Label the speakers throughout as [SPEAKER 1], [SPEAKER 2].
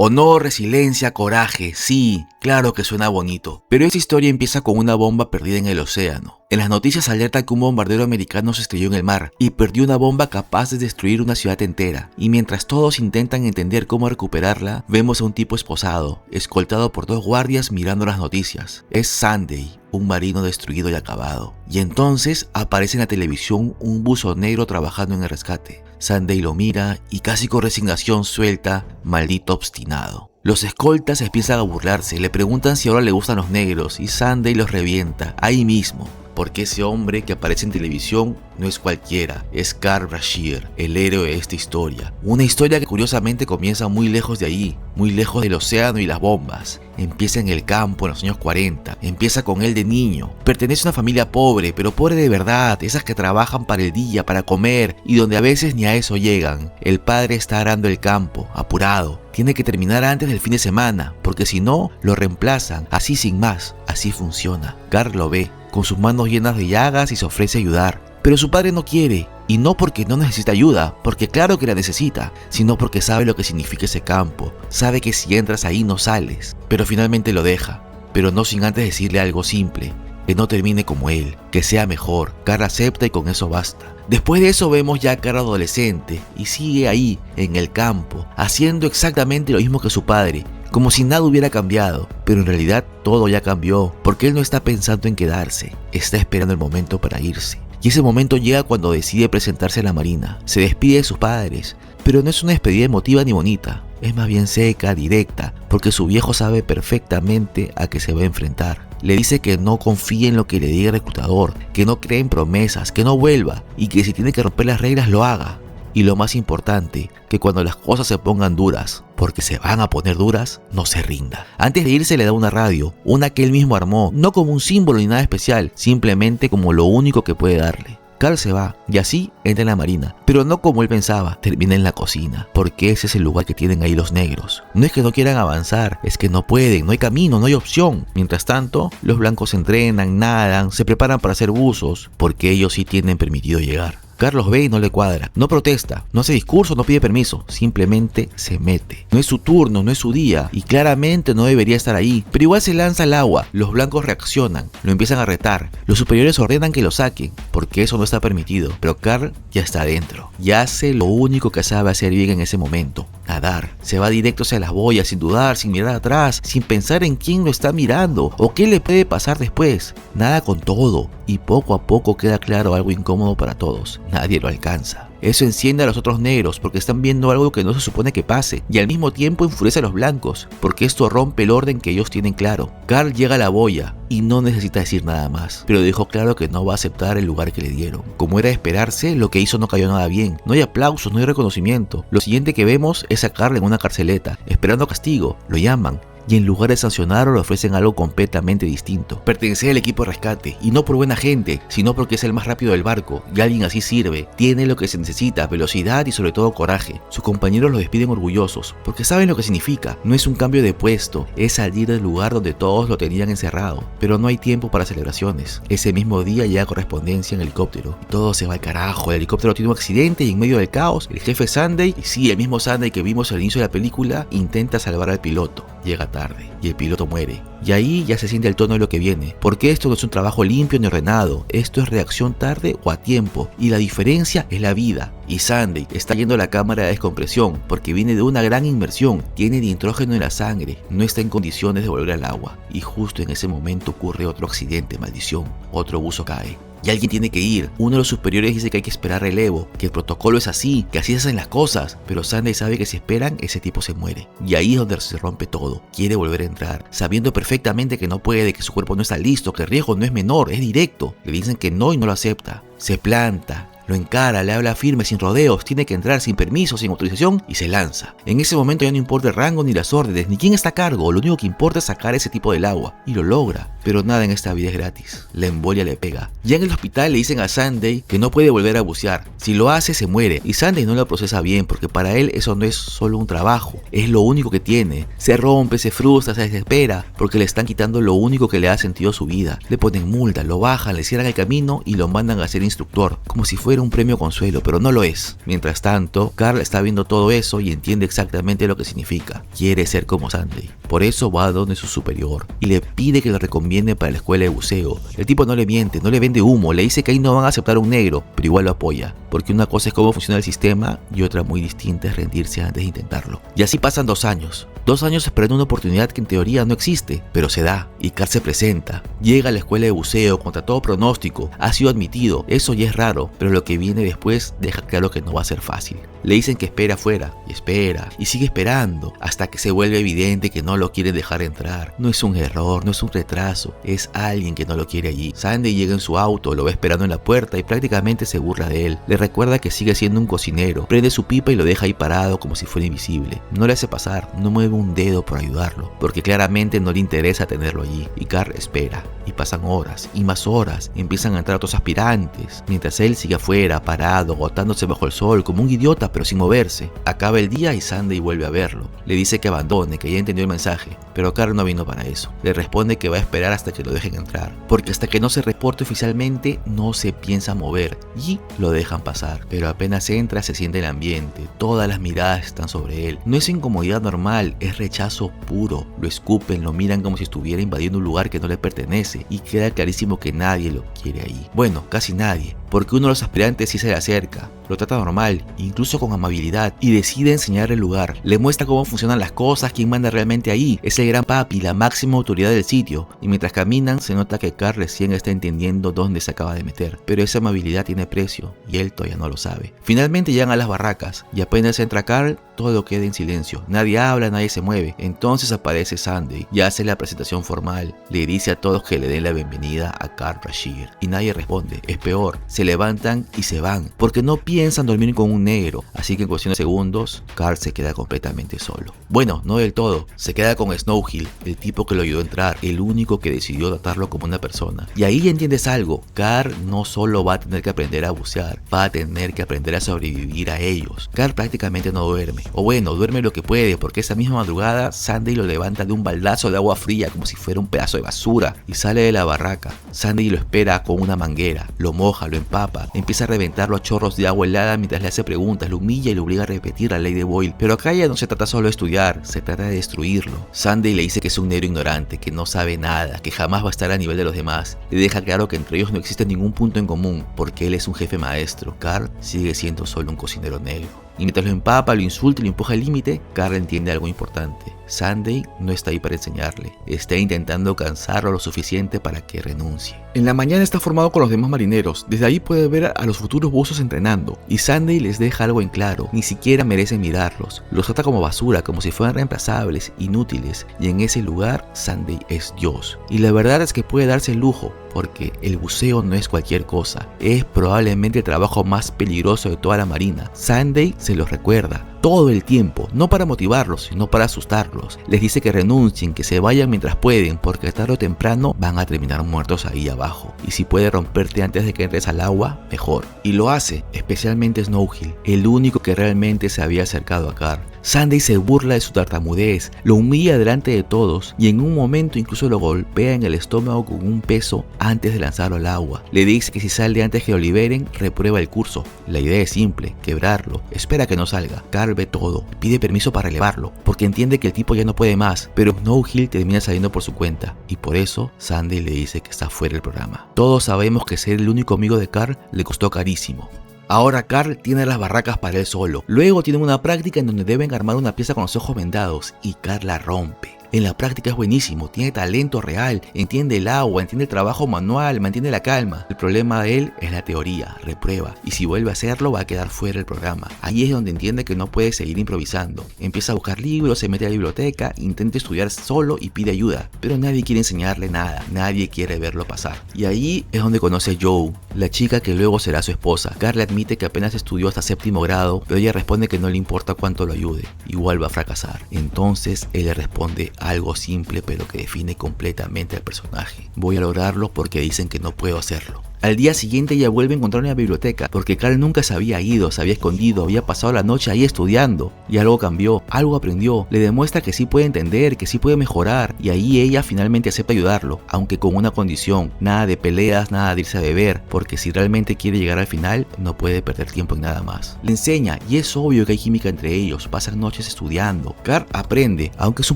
[SPEAKER 1] Honor, resiliencia, coraje, sí, claro que suena bonito. Pero esta historia empieza con una bomba perdida en el océano. En las noticias alerta que un bombardero americano se estrelló en el mar y perdió una bomba capaz de destruir una ciudad entera. Y mientras todos intentan entender cómo recuperarla, vemos a un tipo esposado, escoltado por 2 guardias mirando las noticias. Es Sunday, un marino destruido y acabado. Y entonces aparece en la televisión un buzo negro trabajando en el rescate. Sunday lo mira y casi con resignación suelta: maldito obstinado. Los escoltas empiezan a burlarse, le preguntan si ahora le gustan los negros y Sunday los revienta, ahí mismo. Porque ese hombre que aparece en televisión no es cualquiera, es Carl Brashear, el héroe de esta historia. Una historia que curiosamente comienza muy lejos de ahí, muy lejos del océano y las bombas. Empieza en el campo en los años 40, empieza con él de niño. Pertenece a una familia pobre, pero pobre de verdad, esas que trabajan para el día, para comer, y donde a veces ni a eso llegan. El padre está arando el campo, apurado. Tiene que terminar antes del fin de semana, porque si no, lo reemplazan, así sin más, así funciona. Carl lo ve, con sus manos llenas de llagas y se ofrece a ayudar. Pero su padre no quiere, y no porque no necesita ayuda, porque claro que la necesita, sino porque sabe lo que significa ese campo, sabe que si entras ahí no sales. Pero finalmente lo deja, pero no sin antes decirle algo simple: que no termine como él, que sea mejor. Carl acepta y con eso basta. Después de eso vemos ya a Carl adolescente, y sigue ahí, en el campo, haciendo exactamente lo mismo que su padre, como si nada hubiera cambiado, pero en realidad todo ya cambió, porque él no está pensando en quedarse, está esperando el momento para irse. Y ese momento llega cuando decide presentarse a la marina, se despide de sus padres, pero no es una despedida emotiva ni bonita, es más bien seca, directa, porque su viejo sabe perfectamente a qué se va a enfrentar. Le dice que no confíe en lo que le diga el reclutador, que no cree en promesas, que no vuelva, y que si tiene que romper las reglas lo haga. Y lo más importante, que cuando las cosas se pongan duras, porque se van a poner duras, no se rinda. Antes de irse le da una radio, una que él mismo armó, no como un símbolo ni nada especial, simplemente como lo único que puede darle. Carl se va, y así entra en la marina, pero no como él pensaba, termina en la cocina, porque ese es el lugar que tienen ahí los negros. No es que no quieran avanzar, es que no pueden, no hay camino, no hay opción. Mientras tanto, los blancos entrenan, nadan, se preparan para hacer buzos, porque ellos sí tienen permitido llegar. Carlos ve y no le cuadra, no protesta, no hace discurso, no pide permiso, simplemente se mete. No es su turno, no es su día, y claramente no debería estar ahí, pero igual se lanza al agua. Los blancos reaccionan, lo empiezan a retar, los superiores ordenan que lo saquen, porque eso no está permitido, pero Carl ya está adentro, y hace lo único que sabe hacer bien en ese momento: nadar. Se va directo hacia las boyas, sin dudar, sin mirar atrás, sin pensar en quién lo está mirando, o qué le puede pasar después. Nada con todo, y poco a poco queda claro algo incómodo para todos: nadie lo alcanza. Eso enciende a los otros negros porque están viendo algo que no se supone que pase, y al mismo tiempo enfurece a los blancos, porque esto rompe el orden que ellos tienen claro. Carl llega a la boya y no necesita decir nada más, pero dejó claro que no va a aceptar el lugar que le dieron. Como era de esperarse, lo que hizo no cayó nada bien. No hay aplausos, no hay reconocimiento. Lo siguiente que vemos es a Carl en una carceleta, esperando castigo. Lo llaman, y en lugar de sancionarlo le ofrecen algo completamente distinto: pertenecer al equipo de rescate, y no por buena gente, sino porque es el más rápido del barco, y alguien así sirve. Tiene lo que se necesita: velocidad y sobre todo coraje. Sus compañeros lo despiden orgullosos, porque saben lo que significa. No es un cambio de puesto, es salir del lugar donde todos lo tenían encerrado. Pero no hay tiempo para celebraciones. Ese mismo día llega correspondencia en helicóptero, y todo se va al carajo. El helicóptero tiene un accidente y en medio del caos, el jefe Sunday, y sí, el mismo Sunday que vimos al inicio de la película, intenta salvar al piloto. Llega tarde y el piloto muere. Y ahí ya se siente el tono de lo que viene, porque esto no es un trabajo limpio ni ordenado, esto es reacción tarde o a tiempo, y la diferencia es la vida. Y Sunday está yendo a la cámara de descompresión porque viene de una gran inmersión, tiene nitrógeno en la sangre, no está en condiciones de volver al agua, y justo en ese momento ocurre otro accidente, maldición, otro buzo cae. Y alguien tiene que ir. Uno de los superiores dice que hay que esperar relevo, que el protocolo es así, que así se hacen las cosas, pero Sunday sabe que si esperan, ese tipo se muere. Y ahí es donde se rompe todo. Quiere volver a entrar, sabiendo perfectamente que no puede, que su cuerpo no está listo, que el riesgo no es menor, es directo. Le dicen que no y no lo acepta. Se planta, lo encara, le habla firme, sin rodeos, tiene que entrar sin permiso, sin autorización, y se lanza. En ese momento ya no importa el rango ni las órdenes, ni quién está a cargo, lo único que importa es sacar ese tipo del agua, y lo logra. Pero nada en esta vida es gratis, la embolia le pega. Ya en el hospital le dicen a Sunday que no puede volver a bucear, si lo hace se muere, y Sunday no lo procesa bien, porque para él eso no es solo un trabajo, es lo único que tiene. Se rompe, se frustra, se desespera, porque le están quitando lo único que le da sentido a su vida. Le ponen multa, lo bajan, le cierran el camino y lo mandan a ser instructor, como si fuera era un premio consuelo, pero no lo es. Mientras tanto, Carl está viendo todo eso y entiende exactamente lo que significa. Quiere ser como Sunday. Por eso va donde su superior y le pide que lo recomiende para la escuela de buceo. El tipo no le miente, no le vende humo, le dice que ahí no van a aceptar a un negro, pero igual lo apoya. Porque una cosa es cómo funciona el sistema y otra muy distinta es rendirse antes de intentarlo. Y así pasan 2 años. 2 años esperando una oportunidad que en teoría no existe, pero se da y Carl se presenta. Llega a la escuela de buceo contra todo pronóstico, ha sido admitido, eso ya es raro, pero lo que viene después deja claro que no va a ser fácil. Le dicen que espera afuera, y espera, y sigue esperando, hasta que se vuelve evidente que no lo quieren dejar entrar. No es un error, no es un retraso, es alguien que no lo quiere allí. Sunday llega en su auto, lo ve esperando en la puerta y prácticamente se burla de él. Le recuerda que sigue siendo un cocinero, prende su pipa y lo deja ahí parado como si fuera invisible. No le hace pasar, no mueve un dedo por ayudarlo, porque claramente no le interesa tenerlo allí. Y Carl espera, y pasan horas, y más horas, empiezan a entrar otros aspirantes, mientras él sigue afuera, parado, agotándose bajo el sol, como un idiota pero sin moverse. Acaba el día y Sunday vuelve a verlo. Le dice que abandone, que ya entendió el mensaje, pero Carl no vino para eso. Le responde que va a esperar hasta que lo dejen entrar, porque hasta que no se reporte oficialmente no se piensa mover, y lo dejan pasar. Pero apenas entra se siente el ambiente, todas las miradas están sobre él. No es incomodidad normal, es rechazo puro. Lo escupen, lo miran como si estuviera invadiendo un lugar que no le pertenece, y queda clarísimo que nadie lo quiere ahí. Bueno, casi nadie, porque uno de los aspirantes sí se le acerca, lo trata normal, incluso con amabilidad, y decide enseñarle el lugar. Le muestra cómo funcionan las cosas, quién manda realmente ahí. Es el gran papi, la máxima autoridad del sitio, y mientras caminan se nota que Carl recién está entendiendo dónde se acaba de meter. Pero esa amabilidad tiene precio, y él todavía no lo sabe. Finalmente llegan a las barracas, y apenas entra Carl, todo queda en silencio. Nadie habla, nadie se mueve. Entonces aparece Sunday, y hace la presentación formal. Le dice a todos que le den la bienvenida a Carl Brashear, y nadie responde. Es peor, se levantan y se van, porque no piensan dormir con un negro, así que en cuestión de segundos, Carl se queda completamente solo. Bueno, no del todo, se queda con Snowhill, el tipo que lo ayudó a entrar, el único que decidió tratarlo como una persona. Y ahí entiendes algo, Carl no solo va a tener que aprender a bucear, va a tener que aprender a sobrevivir a ellos. Carl prácticamente no duerme, o bueno, duerme lo que puede, porque esa misma madrugada, Sunday lo levanta de un baldazo de agua fría como si fuera un pedazo de basura, y sale de la barraca. Sunday lo espera con una manguera, lo moja, lo empapa, empieza a reventarlo a chorros de agua helada mientras le hace preguntas, lo humilla y lo obliga a repetir la ley de Boyle. Pero acá ya no se trata solo de estudiar, se trata de destruirlo. Sunday le dice que es un negro ignorante, que no sabe nada, que jamás va a estar a nivel de los demás. Le deja claro que entre ellos no existe ningún punto en común, porque él es un jefe maestro. Carl sigue siendo solo un cocinero negro. Y mientras lo empapa, lo insulta y lo empuja al límite, Carl entiende algo importante. Sunday no está ahí para enseñarle, está intentando cansarlo lo suficiente para que renuncie. En la mañana está formado con los demás marineros, desde ahí puede ver a los futuros buzos entrenando, y Sunday les deja algo en claro, ni siquiera merecen mirarlos, los trata como basura, como si fueran reemplazables, inútiles, y en ese lugar Sunday es Dios. Y la verdad es que puede darse el lujo, porque el buceo no es cualquier cosa, es probablemente el trabajo más peligroso de toda la marina. Sunday se los recuerda todo el tiempo, no para motivarlos, sino para asustarlos. Les dice que renuncien, que se vayan mientras pueden, porque tarde o temprano van a terminar muertos ahí abajo. Y si puede romperte antes de que entres al agua, mejor. Y lo hace, especialmente Snowhill, el único que realmente se había acercado a Carl. Sunday se burla de su tartamudez, lo humilla delante de todos y en un momento incluso lo golpea en el estómago con un peso antes de lanzarlo al agua. Le dice que si sale antes que lo liberen, reprueba el curso. La idea es simple, quebrarlo. Espera que no salga. Carl ve todo, pide permiso para elevarlo, porque entiende que el tipo ya no puede más, pero Snowhill termina saliendo por su cuenta, y por eso Sunday le dice que está fuera del programa. Todos sabemos que ser el único amigo de Carl le costó carísimo. Ahora Carl tiene las barracas para él solo. Luego tienen una práctica en donde deben armar una pieza con los ojos vendados, y Carl la rompe. En la práctica es buenísimo, tiene talento real, entiende el agua, entiende el trabajo manual, mantiene la calma. El problema de él es la teoría, reprueba, y si vuelve a hacerlo va a quedar fuera del programa. Ahí es donde entiende que no puede seguir improvisando. Empieza a buscar libros, se mete a la biblioteca, intenta estudiar solo y pide ayuda, pero nadie quiere enseñarle nada, nadie quiere verlo pasar. Y ahí es donde conoce a Joe, la chica que luego será su esposa. Carl admite que apenas estudió hasta 7º grado, pero ella responde que no le importa cuánto lo ayude, igual va a fracasar. Entonces él le responde algo simple pero que define completamente al personaje: voy a lograrlo porque dicen que no puedo hacerlo. Al día siguiente ella vuelve a encontrar una biblioteca, porque Carl nunca se había ido, se había escondido, había pasado la noche ahí estudiando. Y algo cambió, algo aprendió, le demuestra que sí puede entender, que sí puede mejorar, y ahí ella finalmente acepta ayudarlo, aunque con una condición: nada de peleas, nada de irse a beber, porque si realmente quiere llegar al final, no puede perder tiempo en nada más. Le enseña, y es obvio que hay química entre ellos, pasan noches estudiando. Carl aprende, aunque es un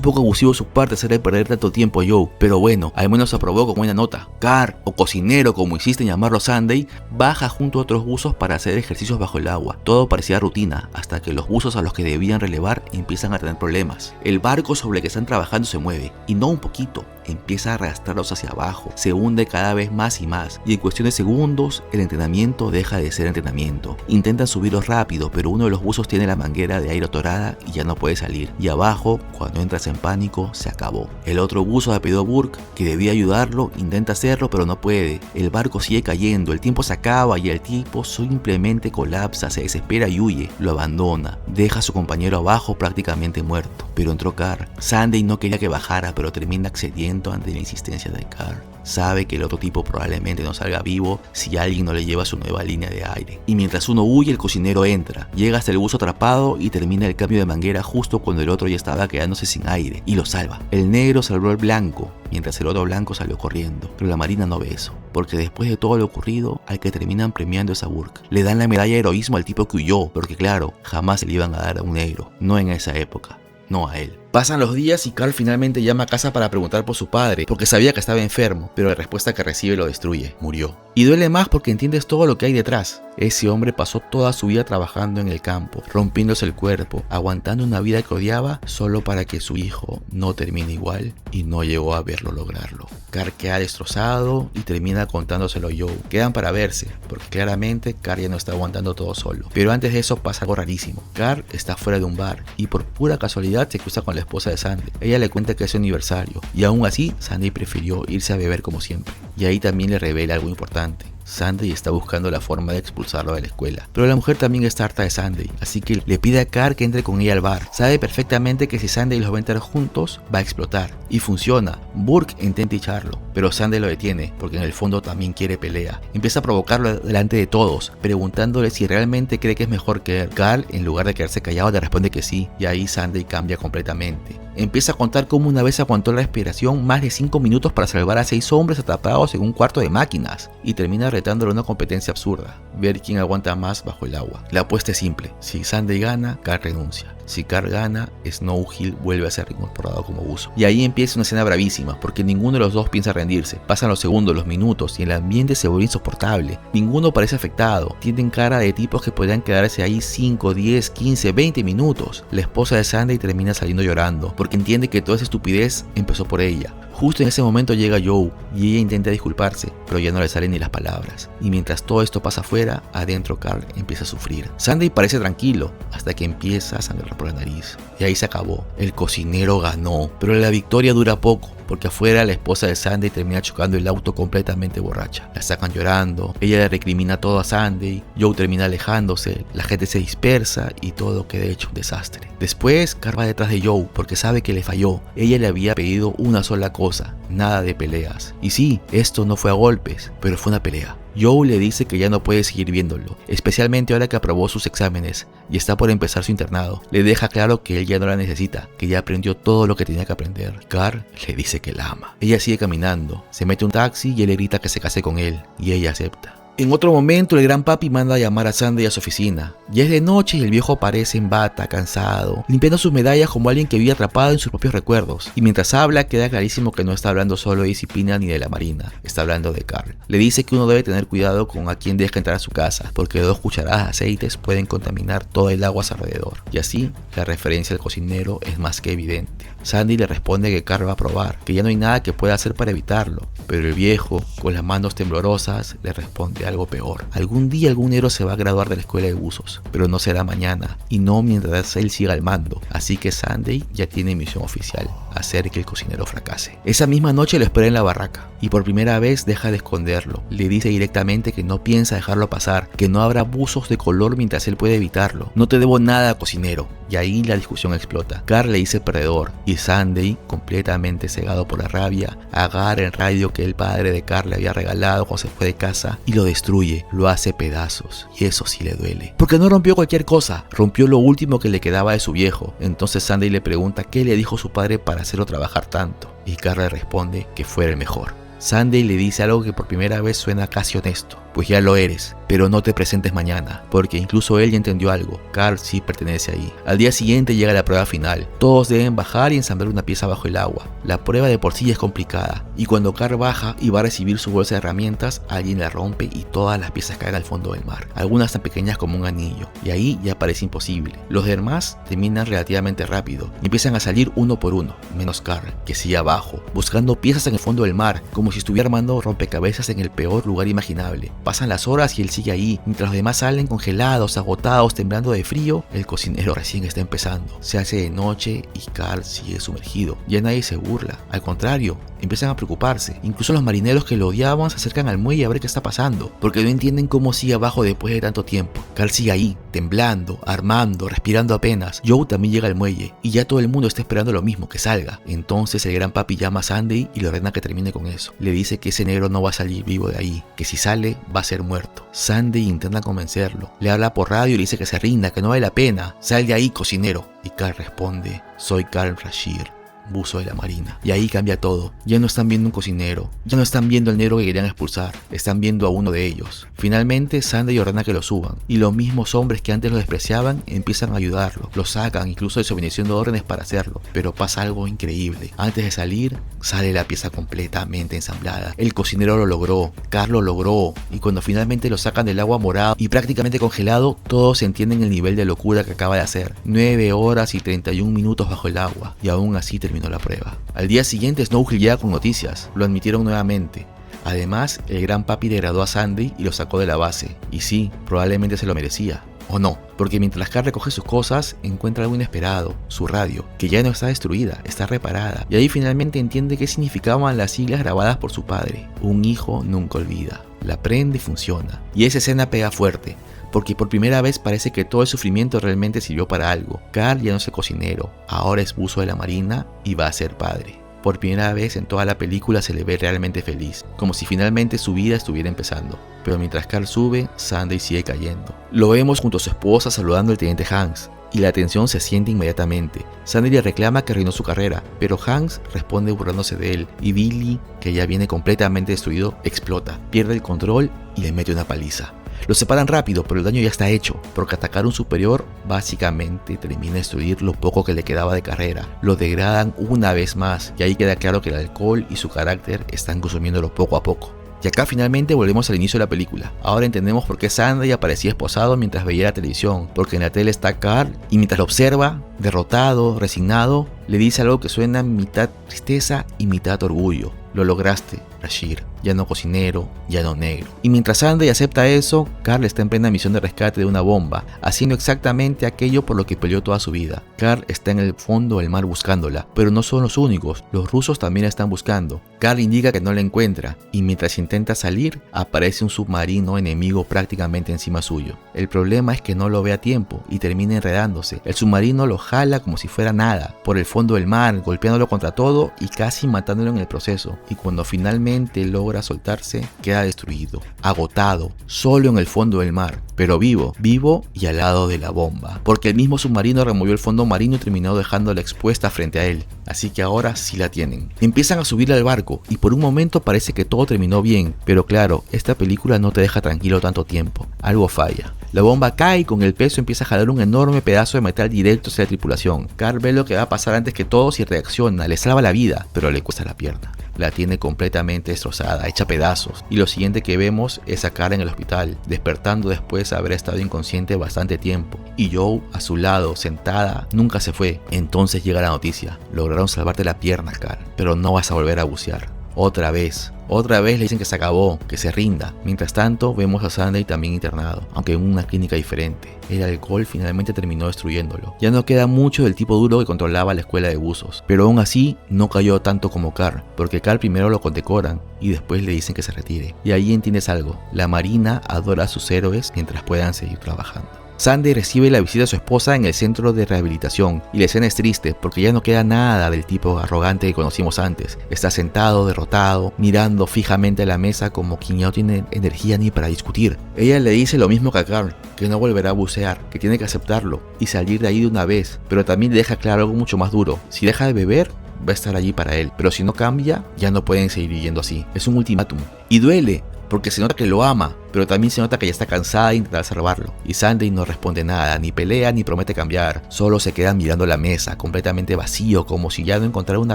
[SPEAKER 1] poco abusivo su parte hacerle perder tanto tiempo a Joe, pero bueno, al menos aprobó con buena nota. Carl, o cocinero como insisten en llamarlo Sunday, baja junto a otros buzos para hacer ejercicios bajo el agua. Todo parecía rutina, hasta que los buzos a los que debían relevar empiezan a tener problemas. El barco sobre el que están trabajando se mueve, y no un poquito, empieza a arrastrarlos hacia abajo, se hunde cada vez más y más, y en cuestión de segundos, el entrenamiento deja de ser entrenamiento. Intentan subirlos rápido, pero uno de los buzos tiene la manguera de aire atorada y ya no puede salir, y abajo, cuando entras en pánico, se acabó. El otro buzo de apellido Burke, que debía ayudarlo, intenta hacerlo pero no puede. El barco sigue cayendo, el tiempo se acaba y el tipo simplemente colapsa, se desespera y huye, lo abandona, deja a su compañero abajo prácticamente muerto. Pero entró Carl. Sunday no quería que bajara, pero termina accediendo ante la insistencia de Carl. Sabe que el otro tipo probablemente no salga vivo si alguien no le lleva su nueva línea de aire. Y mientras uno huye, el cocinero entra, llega hasta el buzo atrapado y termina el cambio de manguera justo cuando el otro ya estaba quedándose sin aire, y lo salva. El negro salvó al blanco, mientras el otro blanco salió corriendo. Pero la marina no ve eso, porque después de todo lo ocurrido, al que terminan premiando es a Burke. Le dan la medalla de heroísmo al tipo que huyó, porque claro, jamás se le iban a dar a un negro, no en esa época, no a él. Pasan los días y Carl finalmente llama a casa para preguntar por su padre, porque sabía que estaba enfermo, pero la respuesta que recibe lo destruye: murió. Y duele más porque entiendes todo lo que hay detrás. Ese hombre pasó toda su vida trabajando en el campo, rompiéndose el cuerpo, aguantando una vida que odiaba solo para que su hijo no termine igual, y no llegó a verlo lograrlo. Carl queda destrozado y termina contándoselo a Joe. Quedan para verse, porque claramente Carl ya no está aguantando todo solo. Pero antes de eso pasa algo rarísimo. Carl está fuera de un bar y por pura casualidad se cruza con la esposa de Sunday. Ella le cuenta que es su aniversario, y aún así Sunday prefirió irse a beber como siempre. Y ahí también le revela algo importante: Sunday está buscando la forma de expulsarlo de la escuela. Pero la mujer también está harta de Sunday, así que le pide a Carl que entre con ella al bar. Sabe perfectamente que si Sunday los va a entrar juntos, va a explotar. Y funciona. Burke intenta echarlo, pero Sunday lo detiene, porque en el fondo también quiere pelea. Empieza a provocarlo delante de todos, preguntándole si realmente cree que es mejor que él. Carl, en lugar de quedarse callado, le responde que sí, y ahí Sunday cambia completamente. Empieza a contar cómo una vez aguantó la respiración más de 5 minutos para salvar a 6 hombres atrapados en un cuarto de máquinas, y termina retándole una competencia absurda: ver quién aguanta más bajo el agua. La apuesta es simple: si Sunday gana, Carl renuncia. Si Carl gana, Snow Hill vuelve a ser incorporado como buzo. Y ahí empieza una escena bravísima, porque ninguno de los dos piensa rendirse. Pasan los segundos, los minutos, y el ambiente se vuelve insoportable. Ninguno parece afectado. Tienen cara de tipos que podrían quedarse ahí 5, 10, 15, 20 minutos. La esposa de Sunday termina saliendo llorando, porque entiende que toda esa estupidez empezó por ella. Justo en ese momento llega Joe, y ella intenta disculparse, pero ya no le salen ni las palabras. Y mientras todo esto pasa afuera, adentro Carl empieza a sufrir. Sunday parece tranquilo, hasta que empieza a sangrar por la nariz. Y ahí se acabó. El cocinero ganó, pero la victoria dura poco, porque afuera la esposa de Sunday termina chocando el auto completamente borracha. La sacan llorando, ella le recrimina todo a Sunday, Joe termina alejándose, la gente se dispersa y todo queda hecho un desastre. Después Carl va detrás de Joe porque sabe que le falló. Ella le había pedido una sola cosa: nada de peleas. Y sí, esto no fue a golpes, pero fue una pelea. Joe le dice que ya no puede seguir viéndolo, especialmente ahora que aprobó sus exámenes y está por empezar su internado. Le deja claro que él ya no la necesita, que ya aprendió todo lo que tenía que aprender. Carl le dice que la ama. Ella sigue caminando, se mete un taxi y él le grita que se case con él, y ella acepta. En otro momento, el gran papi manda a llamar a Sunday a su oficina. Ya es de noche y el viejo aparece en bata, cansado, limpiando sus medallas como alguien que vive atrapado en sus propios recuerdos. Y mientras habla, queda clarísimo que no está hablando solo de disciplina ni de la marina, está hablando de Carl. Le dice que uno debe tener cuidado con a quien deja entrar a su casa, porque 2 cucharadas de aceites pueden contaminar todo el agua a su alrededor. Y así, la referencia al cocinero es más que evidente. Sunday le responde que Carl va a probar, que ya no hay nada que pueda hacer para evitarlo. Pero el viejo, con las manos temblorosas, le responde algo peor: algún día algún héroe se va a graduar de la escuela de buzos, pero no será mañana, y no mientras él siga al mando. Así que Sunday ya tiene misión oficial: hacer que el cocinero fracase. Esa misma noche lo espera en la barraca, y por primera vez deja de esconderlo. Le dice directamente que no piensa dejarlo pasar, que no habrá buzos de color mientras él puede evitarlo. No te debo nada, cocinero. Y ahí la discusión explota. Carl le dice perdedor, y Y Sunday, completamente cegado por la rabia, agarra el radio que el padre de Carl le había regalado cuando se fue de casa y lo destruye, lo hace pedazos. Y eso sí le duele. Porque no rompió cualquier cosa, rompió lo último que le quedaba de su viejo. Entonces Sunday le pregunta qué le dijo su padre para hacerlo trabajar tanto. Y Carl le responde que fuera el mejor. Sunday le dice algo que por primera vez suena casi honesto. Pues ya lo eres, pero no te presentes mañana, porque incluso él ya entendió algo. Carl sí pertenece ahí. Al día siguiente llega la prueba final. Todos deben bajar y ensamblar una pieza bajo el agua. La prueba de por sí es complicada, y cuando Carl baja y va a recibir su bolsa de herramientas, alguien la rompe y todas las piezas caen al fondo del mar. Algunas tan pequeñas como un anillo, y ahí ya parece imposible. Los demás terminan relativamente rápido y empiezan a salir uno por uno, menos Carl, que sigue abajo, buscando piezas en el fondo del mar, como si estuviera armando rompecabezas en el peor lugar imaginable. Pasan las horas y él sigue ahí, mientras los demás salen congelados, agotados, temblando de frío. El cocinero recién está empezando. Se hace de noche y Carl sigue sumergido. Ya nadie se burla, al contrario, empiezan a preocuparse. Incluso los marineros que lo odiaban se acercan al muelle a ver qué está pasando, porque no entienden cómo sigue abajo después de tanto tiempo. Carl sigue ahí, temblando, armando, respirando apenas. Joe también llega al muelle y ya todo el mundo está esperando lo mismo, que salga. Entonces el gran papi llama a Sunday y le ordena que termine con eso. Le dice que ese negro no va a salir vivo de ahí, que si sale va a ser muerto. Sunday intenta convencerlo, le habla por radio y le dice que se rinda, que no vale la pena. Sal de ahí, cocinero. Y Carl responde: soy Carl Rashir, buzo de la marina. Y ahí cambia todo. Ya no están viendo un cocinero, ya no están viendo al negro que querían expulsar, están viendo a uno de ellos. Finalmente Sunday ordena que lo suban, y los mismos hombres que antes lo despreciaban empiezan a ayudarlo, lo sacan, incluso desobedeciendo órdenes para hacerlo. Pero pasa algo increíble. Antes de salir, sale la pieza completamente ensamblada. El cocinero lo logró, Carl lo logró, y cuando finalmente lo sacan del agua morado y prácticamente congelado, todos entienden el nivel de locura que acaba de hacer. 9 horas y 31 minutos bajo el agua, y aún así terminó la prueba. Al día siguiente Snowhill llega con noticias, lo admitieron nuevamente. Además, el gran papi degradó a Sunday y lo sacó de la base. Y sí, probablemente se lo merecía. O no, porque mientras Carl recoge sus cosas, encuentra algo inesperado, su radio, que ya no está destruida, está reparada. Y ahí finalmente entiende qué significaban las siglas grabadas por su padre: un hijo nunca olvida. La prende y funciona. Y esa escena pega fuerte, porque por primera vez parece que todo el sufrimiento realmente sirvió para algo. Carl ya no es el cocinero, ahora es buzo de la marina y va a ser padre. Por primera vez en toda la película se le ve realmente feliz, como si finalmente su vida estuviera empezando. Pero mientras Carl sube, Sunday sigue cayendo. Lo vemos junto a su esposa saludando al teniente Hanks, y la tensión se siente inmediatamente. Sunday le reclama que arruinó su carrera, pero Hanks responde burlándose de él, y Billy, que ya viene completamente destruido, explota, pierde el control y le mete una paliza. Lo separan rápido, pero el daño ya está hecho, porque atacar a un superior básicamente termina de destruir lo poco que le quedaba de carrera. Lo degradan una vez más, y ahí queda claro que el alcohol y su carácter están consumiéndolo poco a poco. Y acá finalmente volvemos al inicio de la película. Ahora entendemos por qué Sunday aparecía esposado mientras veía la televisión, porque en la tele está Carl y mientras lo observa, derrotado, resignado, le dice algo que suena mitad tristeza y mitad orgullo. Lo lograste, Rashir. Ya no cocinero, ya no negro. Y mientras Sunday acepta eso, Carl está en plena misión de rescate de una bomba, haciendo exactamente aquello por lo que peleó toda su vida. Carl está en el fondo del mar buscándola, pero no son los únicos, los rusos también la están buscando. Carl indica que no la encuentra, y mientras intenta salir, aparece un submarino enemigo prácticamente encima suyo. El problema es que no lo ve a tiempo, y termina enredándose. El submarino lo jala como si fuera nada, por el fondo del mar, golpeándolo contra todo y casi matándolo en el proceso. Y cuando finalmente logra soltarse, queda destruido, agotado, solo en el fondo del mar, pero vivo y al lado de la bomba, porque el mismo submarino removió el fondo marino y terminó dejándola expuesta frente a él. Así que ahora sí la tienen. Empiezan a subir al barco y por un momento parece que todo terminó bien, pero claro, esta película no te deja tranquilo tanto tiempo. Algo falla. La bomba cae y con el peso empieza a jalar un enorme pedazo de metal directo hacia la tripulación. Carl ve lo que va a pasar antes que todos y reacciona, le salva la vida, pero le cuesta la pierna. La tiene completamente destrozada, hecha pedazos, y lo siguiente que vemos es a Carl en el hospital, despertando después de haber estado inconsciente bastante tiempo, y Joe a su lado, sentada, nunca se fue. Entonces llega la noticia: lograron salvarte la pierna, Carl, pero no vas a volver a bucear. Otra vez le dicen que se acabó, que se rinda. Mientras tanto, vemos a Sunday también internado, aunque en una clínica diferente. El alcohol finalmente terminó destruyéndolo. Ya no queda mucho del tipo duro que controlaba la escuela de buzos, pero aún así no cayó tanto como Carl, porque Carl primero lo condecoran y después le dicen que se retire. Y ahí entiendes algo: la marina adora a sus héroes mientras puedan seguir trabajando. Sandy recibe la visita de su esposa en el centro de rehabilitación y la escena es triste porque ya no queda nada del tipo arrogante que conocimos antes. Está sentado, derrotado, mirando fijamente a la mesa como quien ya no tiene energía ni para discutir. Ella le dice lo mismo que a Carl, que no volverá a bucear, que tiene que aceptarlo y salir de ahí de una vez, pero también le deja claro algo mucho más duro: si deja de beber, va a estar allí para él, pero si no cambia, ya no pueden seguir viviendo así. Es un ultimátum y duele porque se nota que lo ama, pero también se nota que ya está cansada de intentar salvarlo. Y Sandy no responde nada, ni pelea ni promete cambiar, solo se queda mirando la mesa, completamente vacío, como si ya no encontrara una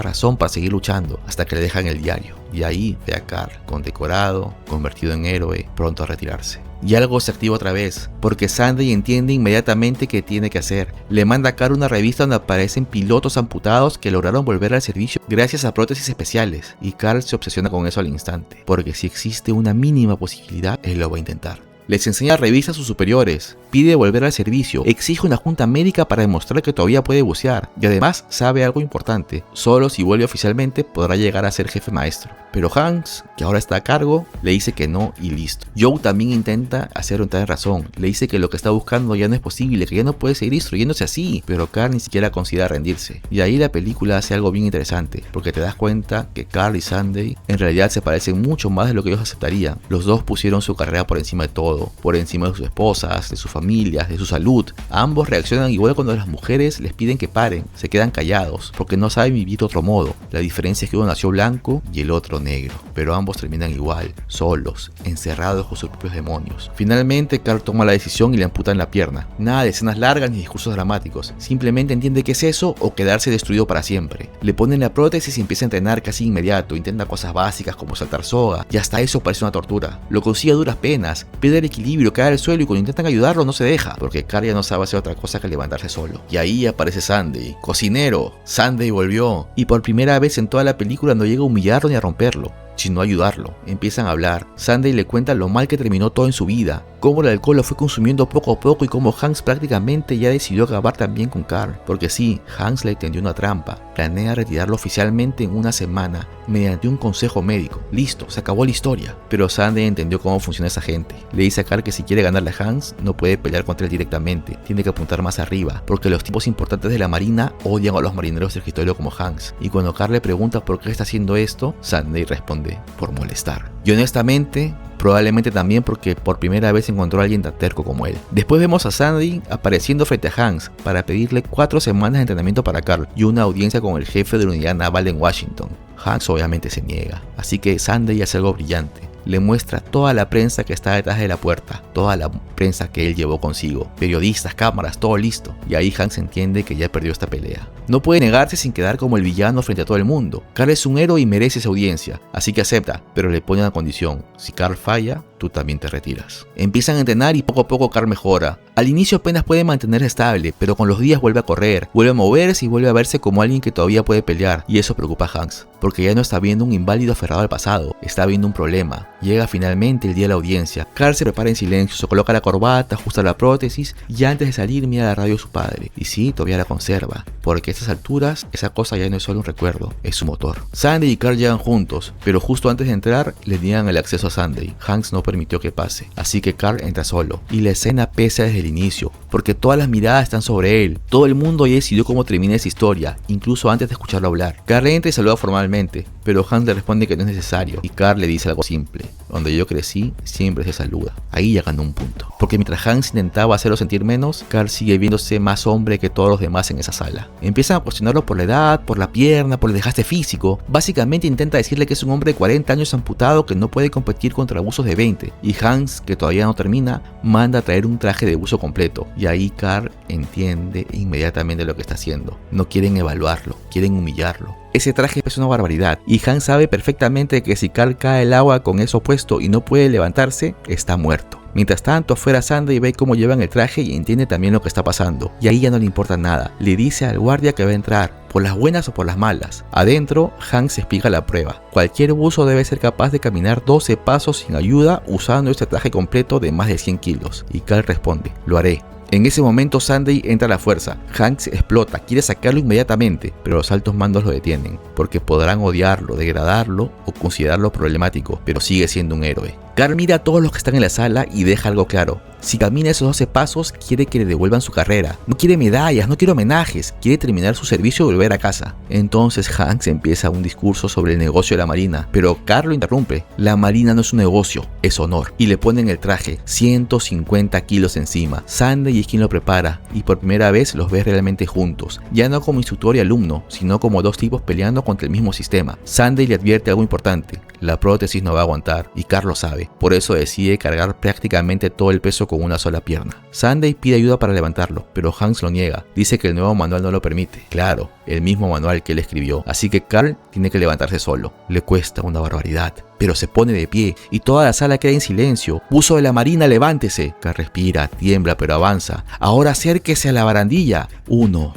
[SPEAKER 1] razón para seguir luchando, hasta que le dejan el diario. Y ahí ve a Carl, condecorado, convertido en héroe, pronto a retirarse. Y algo se activa otra vez, porque Sandy entiende inmediatamente qué tiene que hacer. Le manda a Carl una revista donde aparecen pilotos amputados que lograron volver al servicio gracias a prótesis especiales, y Carl se obsesiona con eso al instante, porque si existe una mínima posibilidad, él lo va a intentar. Les enseña revistas a sus superiores, pide volver al servicio, exige una junta médica para demostrar que todavía puede bucear, y además sabe algo importante: solo si vuelve oficialmente podrá llegar a ser jefe maestro. Pero Hanks, que ahora está a cargo, le dice que no y listo. Joe también intenta hacer entrar en razón, le dice que lo que está buscando ya no es posible, que ya no puede seguir instruyéndose así, pero Carl ni siquiera considera rendirse. Y ahí la película hace algo bien interesante, porque te das cuenta que Carl y Sandy en realidad se parecen mucho más de lo que ellos aceptarían. Los dos pusieron su carrera por encima de todo, por encima de sus esposas, de sus familias, de su salud. Ambos reaccionan igual cuando las mujeres les piden que paren, se quedan callados, porque no saben vivir de otro modo. La diferencia es que uno nació blanco y el otro negro, pero ambos terminan igual, solos, encerrados con sus propios demonios. Finalmente, Carl toma la decisión y le amputan la pierna. Nada de escenas largas ni discursos dramáticos, simplemente entiende qué es eso o quedarse destruido para siempre. Le ponen la prótesis y empieza a entrenar casi inmediato, intenta cosas básicas como saltar soga, y hasta eso parece una tortura. Lo consigue a duras penas, pierde el equilibrio, cae al suelo y cuando intentan ayudarlo no se deja, porque Carl ya no sabe hacer otra cosa que levantarse solo. Y ahí aparece Sandy, cocinero. Sandy volvió, y por primera vez en toda la película no llega a humillarlo ni a romperlo, sino ayudarlo. Empiezan a hablar. Sandy le cuenta lo mal que terminó todo en su vida, cómo el alcohol lo fue consumiendo poco a poco y cómo Hanks prácticamente ya decidió acabar también con Carl. Porque sí, Hanks le tendió una trampa. Planea retirarlo oficialmente en una semana mediante un consejo médico. Listo, se acabó la historia. Pero Sandy entendió cómo funciona esa gente. Le dice a Carl que si quiere ganarle a Hanks, no puede pelear contra él directamente. Tiene que apuntar más arriba, porque los tipos importantes de la marina odian a los marineros del escritorio como Hanks. Y cuando Carl le pregunta por qué está haciendo esto, Sandy responde: por molestar. Y honestamente, probablemente también porque por primera vez encontró a alguien tan terco como él. Después vemos a Sandy apareciendo frente a Hanks para pedirle 4 semanas de entrenamiento para Carl y una audiencia con el jefe de la unidad naval en Washington. Hanks obviamente se niega, así que Sandy hace algo brillante. Le muestra toda la prensa que está detrás de la puerta, toda la prensa que él llevó consigo, periodistas, cámaras, todo listo. Y ahí Hanks entiende que ya perdió esta pelea. No puede negarse sin quedar como el villano frente a todo el mundo. Carl es un héroe y merece esa audiencia, así que acepta, pero le pone una condición: si Carl falla, tú también te retiras. Empiezan a entrenar y poco a poco Carl mejora. Al inicio apenas puede mantenerse estable, pero con los días vuelve a correr, vuelve a moverse y vuelve a verse como alguien que todavía puede pelear. Y eso preocupa a Hanks, porque ya no está viendo un inválido aferrado al pasado, está viendo un problema. Llega finalmente el día de la audiencia. Carl se prepara en silencio, se coloca la corbata, ajusta la prótesis y antes de salir mira la radio de su padre. Y sí, todavía la conserva, porque a estas alturas esa cosa ya no es solo un recuerdo, es su motor. Sandy y Carl llegan juntos, pero justo antes de entrar le niegan el acceso a Sandy. Hanks no permitió que pase, así que Carl entra solo. Y la escena pesa desde el inicio, porque todas las miradas están sobre él. Todo el mundo ya decidió cómo termina esa historia, incluso antes de escucharlo hablar. Carl entra y saluda formalmente, pero Hanks le responde que no es necesario, y Carl le dice algo simple: donde yo crecí, siempre se saluda. Ahí ya ganó un punto, porque mientras Hanks intentaba hacerlo sentir menos, Carl sigue viéndose más hombre que todos los demás en esa sala. Empiezan a cuestionarlo por la edad, por la pierna, por el desgaste físico. Básicamente intenta decirle que es un hombre de 40 años amputado que no puede competir contra abusos de 20, y Hanks, que todavía no termina, manda a traer un traje de buzo completo. Y ahí Carl entiende inmediatamente lo que está haciendo. No quieren evaluarlo, quieren humillarlo. Ese traje es una barbaridad, y Hanks sabe perfectamente que si Carl cae al agua con eso puesto y no puede levantarse, está muerto. Mientras tanto, afuera Sandy ve cómo llevan el traje y entiende también lo que está pasando. Y ahí ya no le importa nada. Le dice al guardia que va a entrar, por las buenas o por las malas. Adentro, Hanks explica la prueba. Cualquier buzo debe ser capaz de caminar 12 pasos sin ayuda usando este traje completo de más de 100 kilos. Y Carl responde: lo haré. En ese momento Sandy entra a la fuerza. Hanks explota, quiere sacarlo inmediatamente, pero los altos mandos lo detienen, porque podrán odiarlo, degradarlo o considerarlo problemático, pero sigue siendo un héroe. Carl mira a todos los que están en la sala y deja algo claro. Si camina esos 12 pasos, quiere que le devuelvan su carrera. No quiere medallas, no quiere homenajes, quiere terminar su servicio y volver a casa. Entonces Hanks empieza un discurso sobre el negocio de la marina, pero Carl lo interrumpe. La marina no es un negocio, es honor. Y le ponen el traje, 150 kilos encima. Sunday es quien lo prepara, y por primera vez los ve realmente juntos. Ya no como instructor y alumno, sino como dos tipos peleando contra el mismo sistema. Sunday le advierte algo importante: la prótesis no va a aguantar, y Carl lo sabe. Por eso decide cargar prácticamente todo el peso con una sola pierna. Sunday pide ayuda para levantarlo, pero Hanks lo niega. Dice que el nuevo manual no lo permite. Claro, el mismo manual que él escribió. Así que Carl tiene que levantarse solo. Le cuesta una barbaridad, pero se pone de pie y toda la sala queda en silencio. Buzo de la marina, levántese. Carl respira, tiembla, pero avanza. Ahora acérquese a la barandilla. 1,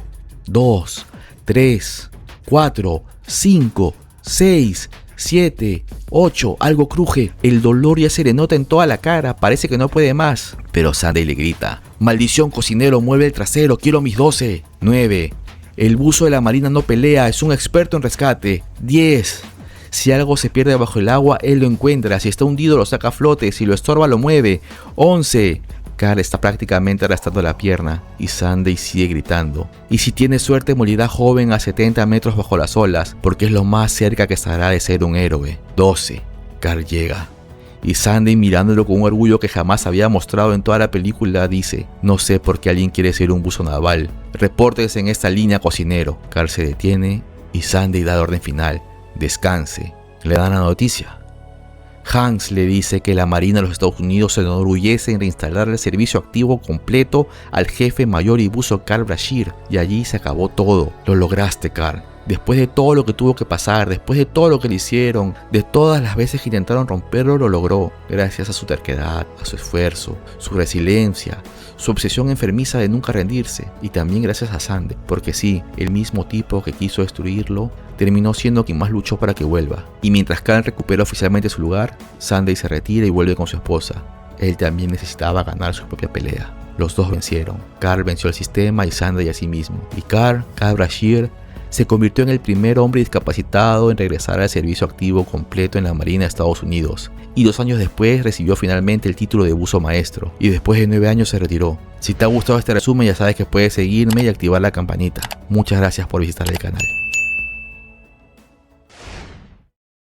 [SPEAKER 1] 2, 3, 4, 5, 6, 7, 8, algo cruje. El dolor ya se le nota en toda la cara, parece que no puede más. Pero Sunday le grita: maldición, cocinero, mueve el trasero, quiero mis 12. 9, el buzo de la marina no pelea, es un experto en rescate. 10, si algo se pierde bajo el agua, él lo encuentra, si está hundido lo saca a flote, si lo estorba lo mueve. 11, Carl está prácticamente arrastrando la pierna y Sunday sigue gritando: y si tiene suerte morirá joven a 70 metros bajo las olas, porque es lo más cerca que estará de ser un héroe. 12, Carl llega y Sunday, mirándolo con un orgullo que jamás había mostrado en toda la película, dice: no sé por qué alguien quiere ser un buzo naval, repórtese en esta línea, cocinero. Carl se detiene y Sunday da la orden final: descanse. Le dan la noticia. Hanks le dice que la Marina de los Estados Unidos se enorgullece en reinstalar el servicio activo completo al jefe mayor y buzo Carl Brashear, y allí se acabó todo. Lo lograste, Carl. Después de todo lo que tuvo que pasar, después de todo lo que le hicieron, de todas las veces que intentaron romperlo, lo logró. Gracias a su terquedad, a su esfuerzo, su resiliencia, su obsesión enfermiza de nunca rendirse, y también gracias a Sunday, porque sí, el mismo tipo que quiso destruirlo terminó siendo quien más luchó para que vuelva. Y mientras Carl recupera oficialmente su lugar, Sunday se retira y vuelve con su esposa. Él también necesitaba ganar su propia pelea. Los dos vencieron. Carl venció al sistema y Sunday a sí mismo. Y Carl Brashear se convirtió en el primer hombre discapacitado en regresar al servicio activo completo en la Marina de Estados Unidos. Y 2 años después recibió finalmente el título de buzo maestro. Y después de 9 años se retiró. Si te ha gustado este resumen, ya sabes que puedes seguirme y activar la campanita. Muchas gracias por visitar el canal.